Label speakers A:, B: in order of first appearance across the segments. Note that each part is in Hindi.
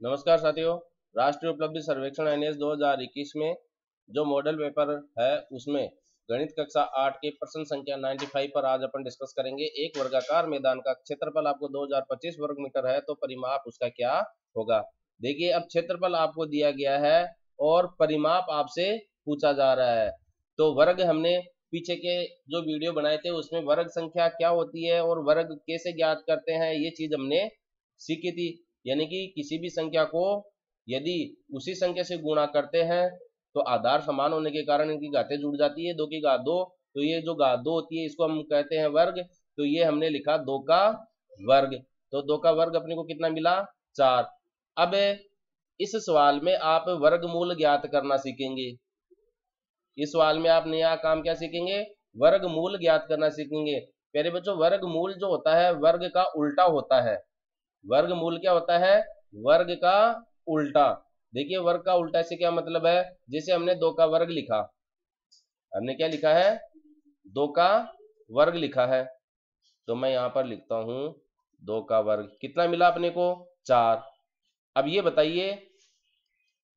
A: नमस्कार साथियों। राष्ट्रीय उपलब्धि सर्वेक्षण NS 2021 में जो मॉडल पेपर है उसमें गणित कक्षा 8 के प्रश्न संख्या 95 पर आज अपन डिस्कस करेंगे। एक वर्गाकार मैदान का क्षेत्रफल आपको 2025 वर्ग मीटर है तो परिमाप उसका क्या होगा। देखिए, अब क्षेत्रफल आपको दिया गया है और परिमाप आपसे पूछा जा रहा है। तो वर्ग हमने पीछे के जो वीडियो बनाए थे उसमें वर्ग संख्या क्या होती है और वर्ग कैसे ज्ञात करते हैं ये चीज हमने सीखी थी। यानी कि किसी भी संख्या को यदि उसी संख्या से गुणा करते हैं तो आधार समान होने के कारण इनकी घातें जुड़ जाती है, 2 की घात 2। तो ये जो घात 2 होती है इसको हम कहते हैं वर्ग। तो ये हमने लिखा 2 का वर्ग। तो 2 का वर्ग अपने को कितना मिला, 4। अब इस सवाल में आप वर्गमूल ज्ञात करना सीखेंगे। इस सवाल में आप नया काम क्या सीखेंगे, वर्गमूल ज्ञात करना सीखेंगे। प्यारे बच्चों, वर्गमूल जो होता है वर्ग का उल्टा होता है। वर्गमूल क्या होता है, वर्ग का उल्टा। देखिए, वर्ग का उल्टा से क्या मतलब है, जैसे हमने 2 का वर्ग लिखा, हमने क्या लिखा है, 2 का वर्ग लिखा है। तो मैं यहां पर लिखता हूं 2 का वर्ग, कितना मिला अपने को, 4। अब ये बताइए,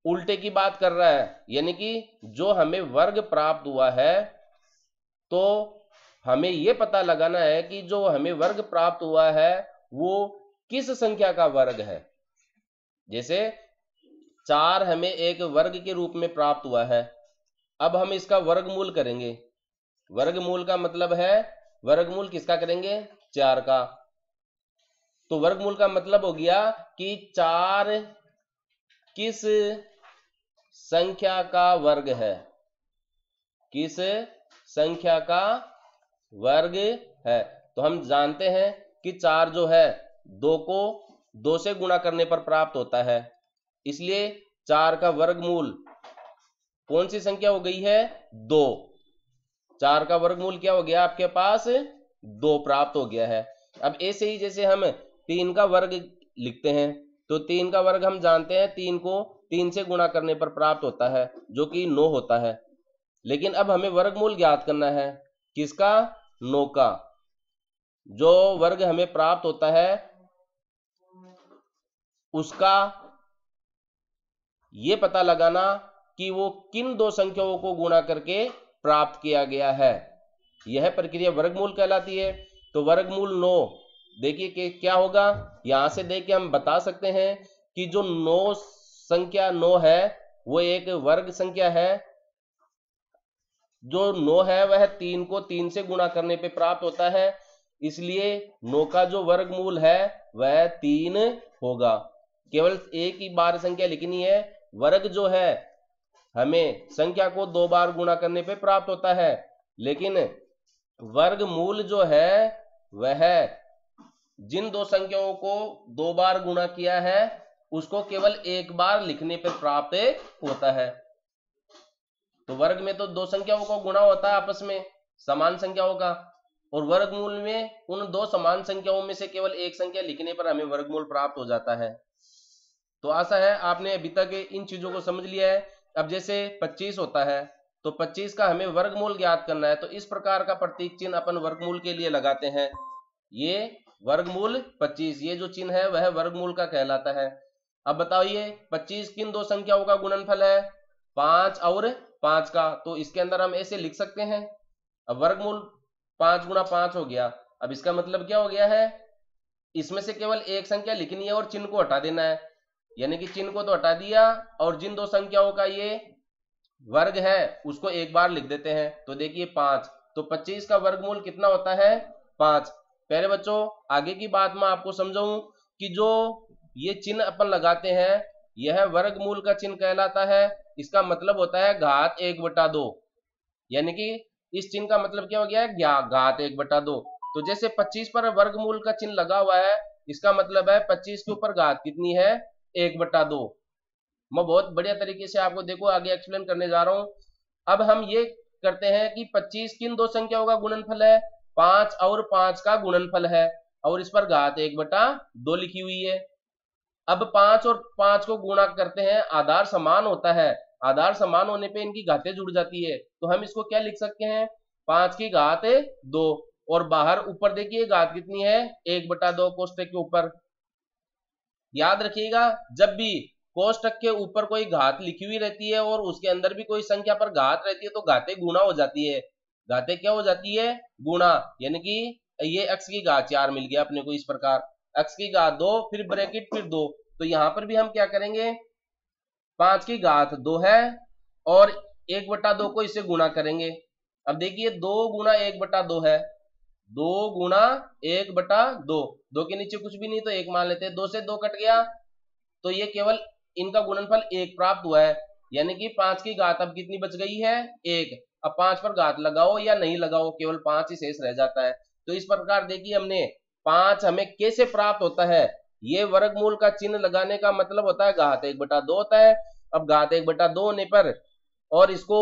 A: उल्टे की बात कर रहा है, यानी कि जो हमें वर्ग प्राप्त हुआ है तो हमें यह पता लगाना है कि जो हमें वर्ग प्राप्त हुआ है वो किस संख्या का वर्ग है। जैसे 4 हमें एक वर्ग के रूप में प्राप्त हुआ है, अब हम इसका वर्गमूल करेंगे। वर्गमूल का मतलब है, वर्गमूल किसका करेंगे, 4 का। तो वर्गमूल का मतलब हो गया कि 4 किस संख्या का वर्ग है, किस संख्या का वर्ग है। तो हम जानते हैं कि 4 जो है 2 को 2 से गुणा करने पर प्राप्त होता है, इसलिए 4 का वर्गमूल कौन सी संख्या हो गई है, 2। 4 का वर्गमूल क्या हो गया आपके पास, 2 प्राप्त हो गया है। अब ऐसे ही जैसे हम 3 का वर्ग लिखते हैं तो 3 का वर्ग हम जानते हैं 3 को 3 से गुणा करने पर प्राप्त होता है जो कि 9 होता है। लेकिन अब हमें वर्गमूल ज्ञात करना है, किसका, 9 का। जो वर्ग हमें प्राप्त होता है उसका ये पता लगाना कि वो किन 2 संख्याओं को गुणा करके प्राप्त किया गया है, यह प्रक्रिया वर्गमूल कहलाती है। तो वर्गमूल 9, देखिए कि क्या होगा, यहां से देख के हम बता सकते हैं कि जो 9 संख्या 9 है वो एक वर्ग संख्या है। जो 9 है वह 3 को 3 से गुणा करने पे प्राप्त होता है, इसलिए 9 का जो वर्गमूल है वह 3 होगा। केवल एक ही बार संख्या लिखनी है। वर्ग जो है हमें संख्या को 2 बार गुणा करने पे प्राप्त होता है, लेकिन वर्गमूल जो है वह जिन 2 संख्याओं को 2 बार गुणा किया है उसको केवल एक बार लिखने पर प्राप्त होता है। तो वर्ग में तो 2 संख्याओं का गुणा होता है आपस में, समान संख्याओं का, और वर्गमूल में उन 2 समान संख्याओं में से केवल एक संख्या लिखने पर हमें वर्गमूल प्राप्त हो जाता है। तो आशा है आपने अभी तक इन चीजों को समझ लिया है। अब जैसे 25 होता है तो 25 का हमें वर्गमूल ज्ञात करना है, तो इस प्रकार का प्रतीक चिन्ह अपन वर्गमूल के लिए लगाते हैं। ये वर्गमूल 25, ये जो चिन्ह है वह वर्गमूल का कहलाता है। अब बताइए 25 किन 2 संख्याओं का गुणनफल है, 5 और 5 का। तो इसके अंदर हम ऐसे लिख सकते हैं, अब वर्गमूल 5 गुणा 5 हो गया। अब इसका मतलब क्या हो गया है, इसमें से केवल एक संख्या लिखनी है और चिन्ह को हटा देना है, यानी कि चिन्ह को तो हटा दिया और जिन 2 संख्याओं का ये वर्ग है उसको एक बार लिख देते हैं। तो देखिए 5, तो 25 का वर्गमूल कितना होता है, 5। पहले बच्चों आगे की बात मैं आपको समझाऊं कि जो ये चिन्ह अपन लगाते हैं यह वर्गमूल का चिन्ह कहलाता है। इसका मतलब होता है घात 1/2, यानी कि इस चिन्ह का मतलब क्या हो गया है, घात 1/2। तो जैसे 25 पर वर्गमूल का चिन्ह लगा हुआ है, इसका मतलब है 25 के ऊपर घात कितनी है, 1/2। मैं बहुत बढ़िया तरीके से आपको देखो आगे एक्सप्लेन करने जा रहा हूं। अब हम ये करते हैं कि 25 किन 2 संख्याओं का गुणनफल है, 5 और 5 का गुणनफल है, और इस पर घात 1/2 लिखी हुई है। अब 5 और 5 को गुणा करते हैं, आधार समान होता है, आधार समान होने पे इनकी घातें जुड़ जाती है। तो हम इसको क्या लिख सकते हैं, 5 की घात 2, और बाहर ऊपर देखिए घात कितनी है, 1/2 कोष्टक के ऊपर। याद रखिएगा, जब भी कोष्टक के ऊपर कोई घात लिखी हुई रहती है और उसके अंदर भी कोई संख्या पर घात रहती है तो घाते गुणा हो जाती है। घाते क्या हो जाती है? गुणा। यानी कि ये x की घात 4 मिल गया अपने को इस प्रकार, x की घात 2 फिर ब्रैकेट फिर 2। तो यहां पर भी हम क्या करेंगे, 5 की घात 2 है और 1/2 को इससे गुणा करेंगे। अब देखिए 2 गुणा 1/2 है, 2 गुणा 1/2, 2 के नीचे कुछ भी नहीं तो 1 मान लेते हैं, 2 से 2 कट गया तो ये केवल इनका गुणनफल 1 प्राप्त हुआ है। यानी कि 5 की घात अब कितनी बच गई है? 1। अब 5 पर घात लगाओ या नहीं लगाओ, केवल 5 ही शेष रह जाता है। तो इस प्रकार देखिए हमने 5 हमें कैसे प्राप्त होता है, ये वर्गमूल का चिन्ह लगाने का मतलब होता है घात 1/2 होता है। अब घात 1/2 होने पर और इसको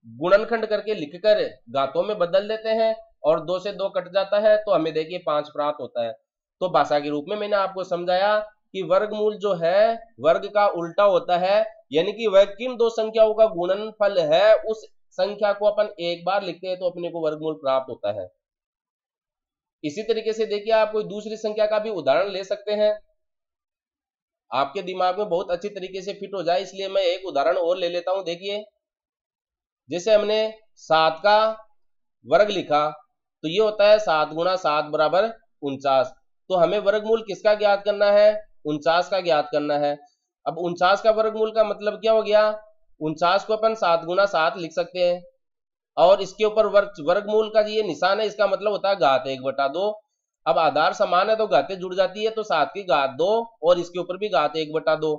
A: गुणनखंड करके लिखकर घातों में बदल देते हैं और 2 से 2 कट जाता है तो हमें देखिए 5 प्राप्त होता है। तो भाषा के रूप में मैंने आपको समझाया कि वर्गमूल जो है वर्ग का उल्टा होता है, यानी कि वह किन दो संख्याओं का गुणनफल है उस संख्या को अपन एक बार लिखते हैं तो अपने को वर्गमूल प्राप्त होता है। इसी तरीके से देखिए आप कोई दूसरी संख्या का भी उदाहरण ले सकते हैं, आपके दिमाग में बहुत अच्छी तरीके से फिट हो जाए इसलिए मैं एक उदाहरण और ले लेता हूं। देखिए जैसे हमने 7 का वर्ग लिखा तो ये होता है 7 गुणा 7 बराबर 49। तो हमें वर्गमूल किसका ज्ञात करना है? 49 का ज्ञात करना है। अब 49 का वर्गमूल का मतलब क्या हो गया? 49 को अपन 7 गुणा 7 लिख सकते हैं और इसके ऊपर वर्गमूल का ये निशान है, इसका मतलब होता है घात 1/2। अब आधार समान है तो घातें जुड़ जाती है, तो 7 की घात 2 और इसके ऊपर भी घात 1/2।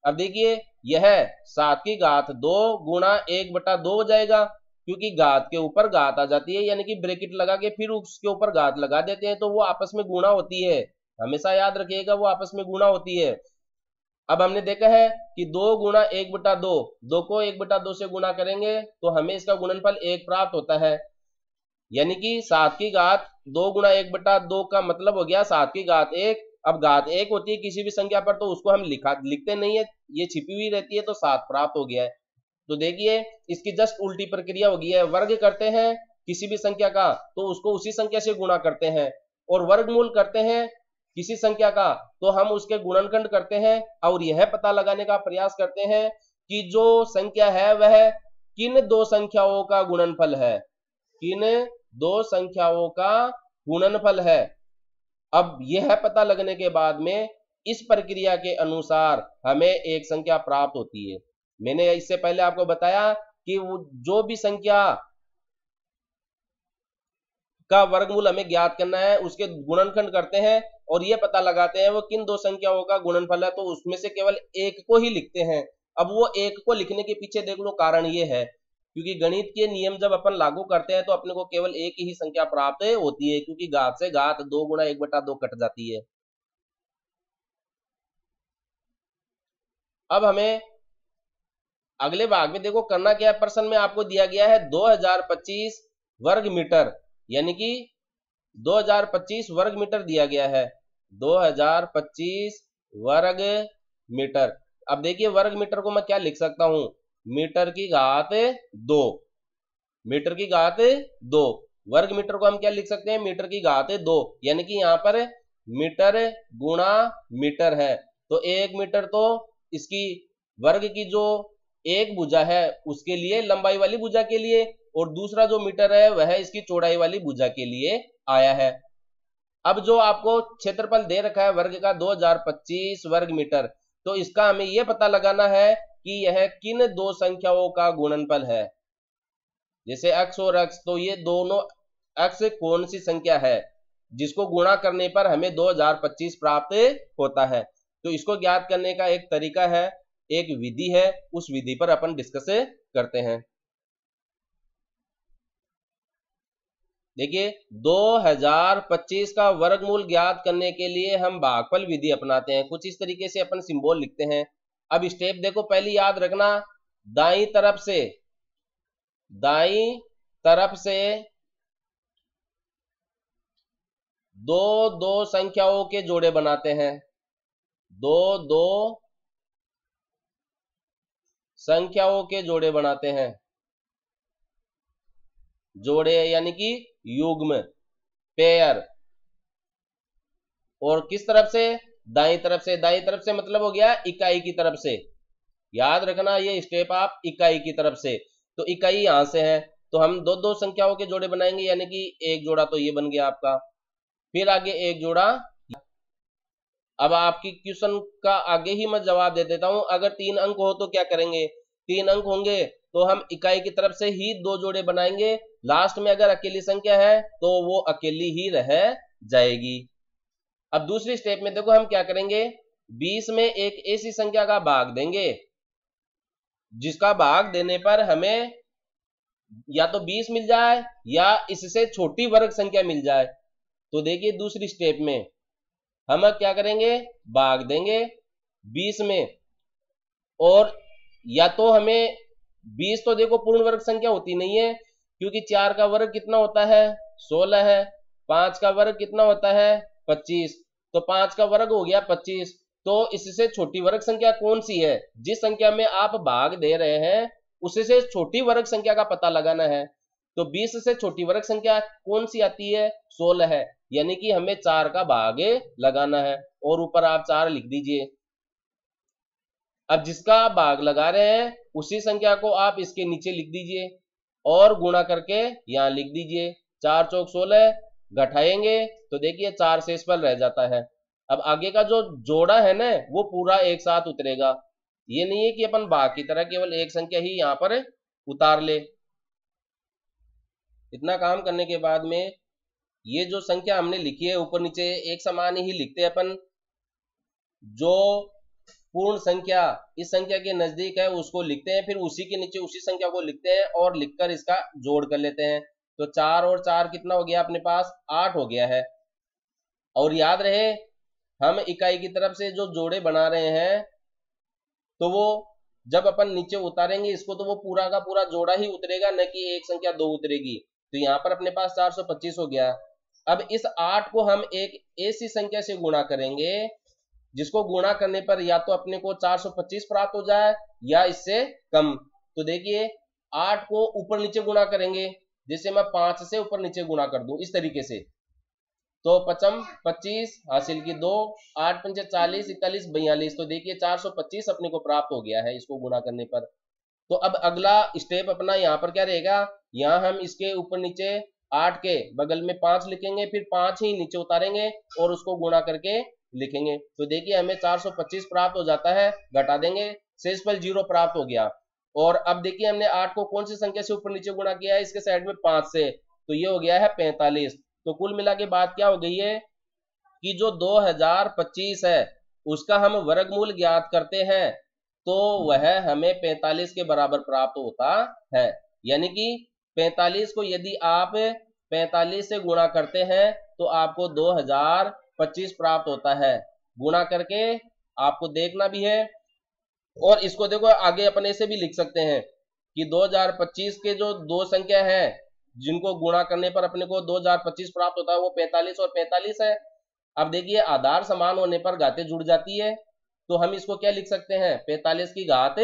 A: अब देखिए यह 7 की घात 2 गुणा 1/2 हो जाएगा, क्योंकि घात के ऊपर घात आ जाती है, यानी कि ब्रैकेट लगा के फिर उसके ऊपर घात लगा देते हैं तो वो आपस में गुणा होती है। हमेशा याद रखिएगा वो आपस में गुणा होती है। अब हमने देखा है कि 2 गुणा 1/2, 2 को 1/2 से गुणा करेंगे तो हमें इसका गुणनफल 1 प्राप्त होता है। यानी कि 7 की घात 2 गुणा 1/2 का मतलब हो गया 7 की घात 1। अब घात 1 होती है किसी भी संख्या पर तो उसको हम लिखते नहीं है, ये छिपी हुई रहती है, तो 7 प्राप्त हो गया है। तो देखिए इसकी जस्ट उल्टी प्रक्रिया होगी है, वर्ग करते हैं किसी भी संख्या का तो उसको उसी संख्या से गुणा करते हैं, और वर्गमूल करते हैं किसी संख्या का तो हम उसके गुणनखंड करते हैं और यह पता लगाने का प्रयास करते हैं कि जो संख्या है वह किन दो संख्याओं का गुणनफल है, किन दो संख्याओं का गुणनफल है। अब यह पता लगने के बाद में इस प्रक्रिया के अनुसार हमें एक संख्या प्राप्त होती है। मैंने इससे पहले आपको बताया कि जो भी संख्या का वर्गमूल हमें ज्ञात करना है उसके गुणनखंड करते हैं और यह पता लगाते हैं वो किन दो संख्याओं का गुणनफल है, तो उसमें से केवल एक को ही लिखते हैं। अब वो एक को लिखने के पीछे देख लो कारण ये है क्योंकि गणित के नियम जब अपन लागू करते हैं तो अपने को केवल एक ही संख्या प्राप्त होती है, क्योंकि घात से घात 2 गुणा 1/2 कट जाती है। अब हमें अगले भाग में देखो करना क्या है, प्रश्न में आपको दिया गया है 2025 वर्ग मीटर, यानी कि 2025 वर्ग मीटर दिया गया है, 2025 वर्ग मीटर। अब देखिए वर्ग मीटर को मैं क्या लिख सकता हूं, मीटर की घात 2, मीटर की घात 2। वर्ग मीटर को हम क्या लिख सकते हैं, मीटर की घात 2, यानी कि यहां पर मीटर गुणा मीटर है तो 1 मीटर तो इसकी वर्ग की जो एक भुजा है उसके लिए, लंबाई वाली भुजा के लिए, और दूसरा जो मीटर है वह इसकी चौड़ाई वाली भुजा के लिए आया है। अब जो आपको क्षेत्रफल दे रखा है वर्ग का 2025 वर्ग मीटर, तो इसका हमें यह पता लगाना है कि यह किन दो संख्याओं का गुणनफल है। जैसे x और x, तो ये दोनों x कौन सी संख्या है जिसको गुणा करने पर हमें 2025 प्राप्त होता है। तो इसको ज्ञात करने का एक तरीका है, एक विधि है, उस विधि पर अपन डिस्कस करते हैं। देखिए 2025 का वर्गमूल ज्ञात करने के लिए हम भागफल विधि अपनाते हैं। कुछ इस तरीके से अपन सिंबल लिखते हैं। अब स्टेप देखो, पहले याद रखना दाईं तरफ से दो संख्याओं के जोड़े बनाते हैं, दो संख्याओं के जोड़े बनाते हैं, जोड़े यानी कि युग्म, पेयर। और किस तरफ से, दाई तरफ से मतलब हो गया इकाई की तरफ से। याद रखना ये स्टेप आप इकाई की तरफ से, तो इकाई यहां से है तो हम दो दो संख्याओं के जोड़े बनाएंगे, यानी कि एक जोड़ा तो ये बन गया आपका, फिर आगे एक जोड़ा। अब आपकी क्वेश्चन का आगे ही मैं जवाब दे देता हूं, अगर 3 अंक हो तो क्या करेंगे, 3 अंक होंगे तो हम इकाई की तरफ से ही दो जोड़े बनाएंगे, लास्ट में अगर अकेली संख्या है तो वो अकेली ही रह जाएगी। अब दूसरी स्टेप में देखो हम क्या करेंगे, 20 में एक ऐसी संख्या का भाग देंगे जिसका भाग देने पर हमें या तो 20 मिल जाए या इससे छोटी वर्ग संख्या मिल जाए। तो देखिए दूसरी स्टेप में हम क्या करेंगे, भाग देंगे 20 में, और या तो हमें 20 तो देखो पूर्ण वर्ग संख्या होती नहीं है, क्योंकि 4 का वर्ग कितना होता है 16 है, 5 का वर्ग कितना होता है 25, तो 5 का वर्ग हो गया 25। तो इससे छोटी वर्ग संख्या कौन सी है, जिस संख्या में आप भाग दे रहे हैं उससे छोटी वर्ग संख्या का पता लगाना है। तो 20 से छोटी वर्ग संख्या कौन सी आती है 16 है, यानी कि हमें 4 का भाग लगाना है, और ऊपर आप 4 लिख दीजिए। अब जिसका भाग लगा रहे हैं उसी संख्या को आप इसके नीचे लिख दीजिए और गुणा करके यहां लिख दीजिए, 4 चौक 16, घटाएंगे तो देखिए 4 शेष पर रह जाता है। अब आगे का जो जोड़ा है ना वो पूरा एक साथ उतरेगा, ये नहीं है कि अपन भाग की तरह केवल एक संख्या ही यहां पर उतार ले। इतना काम करने के बाद में ये जो संख्या हमने लिखी है ऊपर नीचे एक समान ही लिखते हैं अपन, जो पूर्ण संख्या इस संख्या के नजदीक है उसको लिखते हैं, फिर उसी के नीचे उसी संख्या को लिखते हैं और लिखकर इसका जोड़ कर लेते हैं। तो 4 और 4 कितना हो गया अपने पास 8 हो गया है। और याद रहे हम इकाई की तरफ से जो जोड़े बना रहे हैं तो वो जब अपन नीचे उतारेंगे इसको तो वो पूरा का पूरा जोड़ा ही उतरेगा, न कि एक संख्या दो उतरेगी। तो यहाँ पर अपने पास 425 हो गया। अब इस 8 को हम एक ऐसी संख्या से गुणा करेंगे जिसको गुणा करने पर या तो अपने को 425 प्राप्त हो जाए या इससे कम। तो देखिए 8 को ऊपर नीचे गुणा करेंगे, जैसे मैं 5 से ऊपर नीचे गुणा कर दूं इस तरीके से, तो 55 25 हासिल की 2, 8 पंचे 40, 41 42, तो देखिए 425 अपने को प्राप्त हो गया है इसको गुणा करने पर। तो अब अगला स्टेप अपना यहाँ पर क्या रहेगा, यहाँ हम इसके ऊपर नीचे 8 के बगल में 5 लिखेंगे, फिर 5 ही नीचे उतारेंगे और उसको गुणा करके लिखेंगे। तो देखिए हमें 425 प्राप्त हो जाता है, घटा देंगे शेषफल 0 प्राप्त हो गया। और अब देखिए हमने 8 को कौन सी संख्या से ऊपर नीचे गुणा किया है, इसके साइड में 5 से, तो ये हो गया है 45। तो कुल मिला के बात क्या हो गई है कि जो 2025 है उसका हम वर्गमूल ज्ञात करते हैं तो वह हमें 45 के बराबर प्राप्त होता है। यानी कि 45 को यदि आप 45 से गुणा करते हैं तो आपको 2025 प्राप्त होता है। गुणा करके आपको देखना भी है, और इसको देखो आगे अपन ऐसे भी लिख सकते हैं कि 2025 के जो दो संख्या है जिनको गुणा करने पर अपने को 2025 प्राप्त होता है वो 45 और 45 है। अब देखिए आधार समान होने पर घातें जुड़ जाती है, तो हम इसको क्या लिख सकते हैं 45 की घात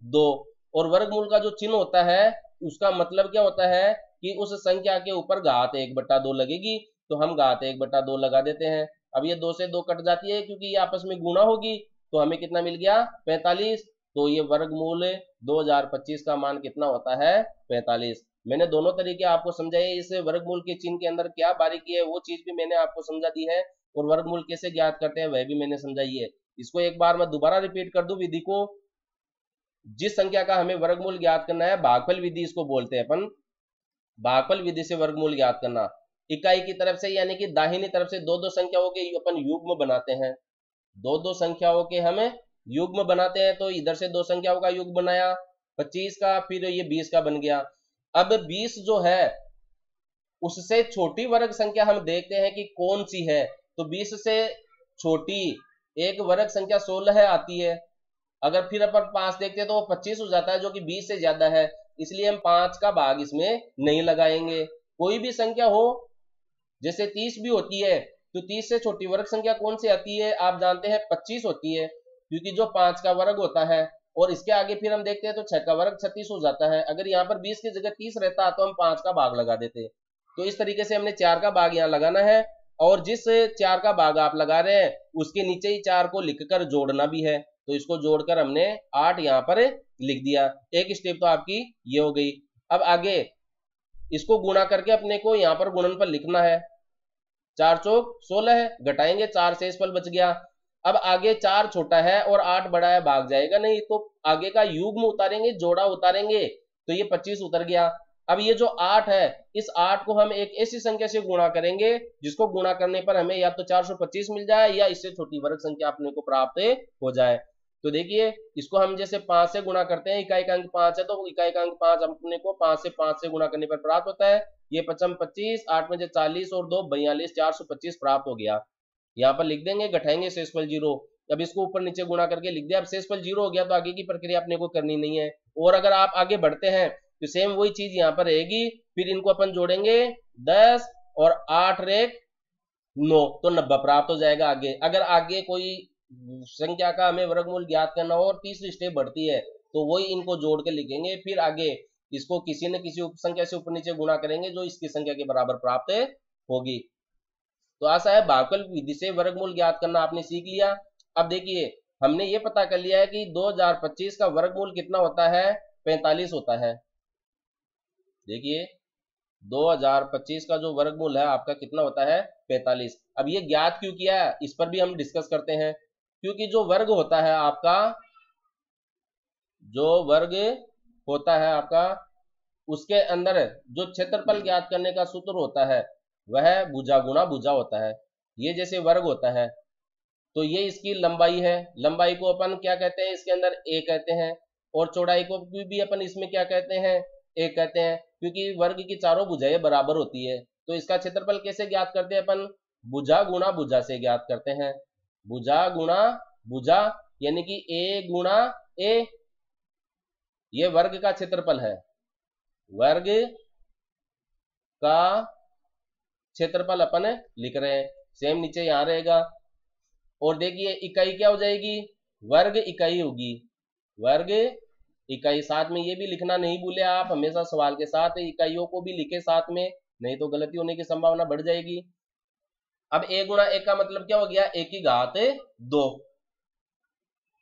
A: 2, और वर्गमूल का जो चिन्ह होता है उसका मतलब क्या होता है कि उस संख्या के ऊपर घात 1/2 लगेगी, तो हम घात 1/2 लगा देते हैं। अब ये 2 से 2 कट जाती है क्योंकि ये आपस में गुणा होगी, तो हमें कितना मिल गया 45। तो ये वर्गमूल 2025 का मान कितना होता है 45। मैंने दोनों तरीके आपको समझाए, इस वर्गमूल के चिन्ह के अंदर क्या बारीकी है वो चीज भी मैंने आपको समझा दी है, और वर्गमूल कैसे ज्ञात करते हैं वह भी मैंने समझाई है। इसको एक बार मैं दोबारा रिपीट कर दूं विधि को, जिस संख्या का हमें वर्गमूल ज्ञात करना है भागफल विधि इसको बोलते हैं अपन, भागफल विधि से वर्गमूल ज्ञात करना। इकाई की तरफ से यानी कि दाहिनी तरफ से दो दो संख्याओं के अपन युग्म बनाते हैं, दो दो संख्याओं के हमें युग्म बनाते हैं। तो इधर से दो संख्याओं का युग्म बनाया 25 का, फिर ये 20 का बन गया। अब 20 जो है उससे छोटी वर्ग संख्या हम देखते हैं कि कौन सी है, तो 20 से छोटी एक वर्ग संख्या 16 आती है। अगर फिर अपन 5 देखते हैं तो वो 25 हो जाता है जो कि 20 से ज्यादा है, इसलिए हम 5 का भाग इसमें नहीं लगाएंगे। कोई भी संख्या हो, जैसे 30 भी होती है तो 30 से छोटी वर्ग संख्या कौन सी आती है आप जानते हैं 25 होती है, क्योंकि जो 5 का वर्ग होता है, और इसके आगे फिर हम देखते हैं तो 6 का वर्ग 36 हो जाता है। अगर यहाँ पर 20 की जगह 30 रहता तो हम 5 का भाग लगा देते। तो इस तरीके से हमने 4 का भाग यहाँ लगाना है, और जिस 4 का भाग आप लगा रहे हैं उसके नीचे ही 4 को लिखकर जोड़ना भी है, तो इसको जोड़कर हमने 8 यहाँ पर लिख दिया। एक स्टेप तो आपकी ये हो गई। अब आगे इसको गुणा करके अपने को यहाँ पर गुणनफल लिखना है। 4 चौक 16 है, घटाएंगे 4 से शेषफल बच गया। अब आगे 4 छोटा है और 8 बड़ा है, भाग जाएगा नहीं, तो आगे का युग्म उतारेंगे, जोड़ा उतारेंगे, तो ये 25 उतर गया। अब ये जो 8 है, इस 8 को हम एक ऐसी संख्या से गुणा करेंगे जिसको गुणा करने पर हमें या तो 425 मिल जाए या इससे छोटी वर्ग संख्या अपने को प्राप्त हो जाए। तो देखिए इसको हम जैसे 5 से गुणा करते हैं, इकाई का अंक 5 है तो इकाई का अंक 5 अपने को 5 से गुणा करने पर प्राप्त होता है। ये 55 25, 8 में 40 और 2 42, 425 प्राप्त हो गया। यहाँ पर लिख देंगे, घटाएंगे शेषफल 0। अब इसको ऊपर नीचे गुणा करके लिख दिया। अब शेषफल 0 हो गया तो आगे की प्रक्रिया अपने को करनी नहीं है। और अगर आप आगे बढ़ते हैं तो सेम वही चीज यहाँ पर रहेगी। फिर इनको अपन जोड़ेंगे 10 और 8 रेख 9, तो 90 प्राप्त हो जाएगा। आगे अगर आगे कोई संख्या का हमें वर्गमूल ज्ञात करना हो और तीसरी स्टेप बढ़ती है तो वही इनको जोड़ के लिखेंगे। फिर आगे इसको किसी न किसी उप संख्या से ऊपर नीचे गुणा करेंगे जो इसकी संख्या के बराबर प्राप्त होगी। तो आशा है भागफल विधि से वर्गमूल ज्ञात करना आपने सीख लिया। अब देखिए हमने ये पता कर लिया है कि 2025 का वर्गमूल कितना होता है, 45 होता है। देखिए 2025 का जो वर्गमूल है आपका कितना होता है, 45। अब ये ज्ञात क्यों किया है इस पर भी हम डिस्कस करते हैं। क्योंकि जो वर्ग होता है आपका, जो वर्ग होता है आपका, उसके अंदर जो क्षेत्रफल ज्ञात करने का सूत्र होता है वह भुजा गुणा भुजा होता है। ये जैसे वर्ग होता है तो ये इसकी लंबाई है, लंबाई को अपन क्या कहते हैं, इसके अंदर ए कहते हैं, और चौड़ाई को भी अपन इसमें क्या कहते हैं, ए कहते हैं। क्योंकि वर्ग की चारों भुजाएं बराबर होती है तो इसका क्षेत्रफल कैसे ज्ञात करते हैं अपन, भुजा गुणा भुजा से ज्ञात करते हैं। भुजा गुणा भुजा यानी कि ए गुणा ए, ये वर्ग का क्षेत्रफल है, वर्ग का क्षेत्रफल अपन लिख रहे हैं। सेम नीचे यहां रहेगा। और देखिए इकाई क्या हो जाएगी, वर्ग इकाई होगी, वर्ग इकाई। साथ में ये भी लिखना नहीं भूले आप, हमेशा सवाल के साथ इकाइयों को भी लिखे साथ में, नहीं तो गलती होने की संभावना बढ़ जाएगी। अब ए गुणा ए का मतलब क्या हो गया, ए की घात 2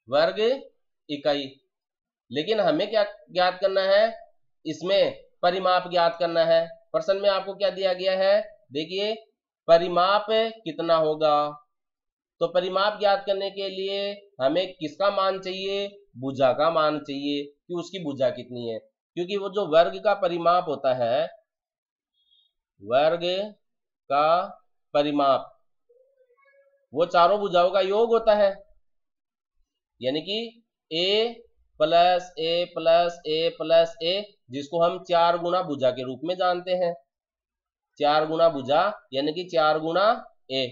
A: वर्ग इकाई। लेकिन हमें क्या ज्ञात करना है, इसमें परिमाप ज्ञात करना है। प्रश्न में आपको क्या दिया गया है, देखिए परिमाप कितना होगा। तो परिमाप ज्ञात करने के लिए हमें किसका मान चाहिए, भुजा का मान चाहिए कि उसकी भुजा कितनी है। क्योंकि वो जो वर्ग का परिमाप होता है, वर्ग का परिमाप वो चारों भुजाओं का योग होता है। यानी कि ए प्लस ए प्लस ए प्लस ए, जिसको हम 4 गुना भुजा के रूप में जानते हैं। 4 गुना भुजा यानी कि 4 गुना ए।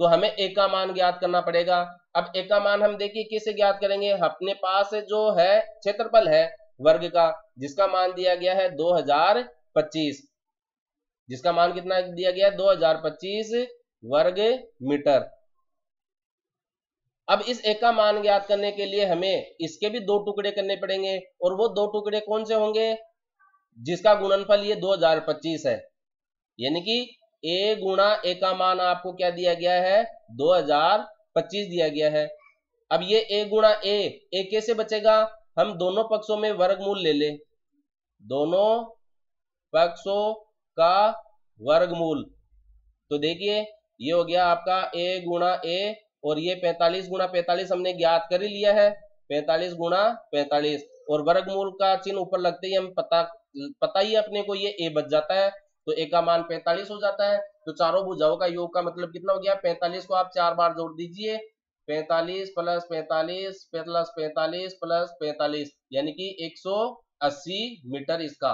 A: तो हमें ए का मान ज्ञात करना पड़ेगा। अब ए का मान हम देखिए कैसे ज्ञात करेंगे, अपने पास जो है क्षेत्रफल है वर्ग का, जिसका मान दिया गया है 2025, जिसका मान कितना दिया गया है 2025 वर्ग मीटर। अब इस ए का मान ज्ञात करने के लिए हमें इसके भी 2 टुकड़े करने पड़ेंगे, और वो 2 टुकड़े कौन से होंगे, जिसका गुणनफल ये 2025 है। यानी कि ए गुणा ए का मान आपको क्या दिया गया है, 2025 दिया गया है। अब ये ए गुणा ए कैसे बचेगा, हम दोनों पक्षों में वर्गमूल ले ले, दोनों पक्षों का वर्गमूल। तो देखिए ये हो गया आपका ए गुणा ए, और ये 45 गुणा 45 हमने ज्ञात कर ही लिया है, 45 गुणा 45, और वर्गमूल का चिन्ह ऊपर लगते ही हम पता ही अपने को ये ए बच जाता है। तो ए का मान 45 हो जाता है। तो चारों भुजाओं का योग का मतलब कितना हो गया, 45 को आप 4 बार जोड़ दीजिए, 45 प्लस 45 प्लस 45 प्लस 45, यानी कि 180 मीटर इसका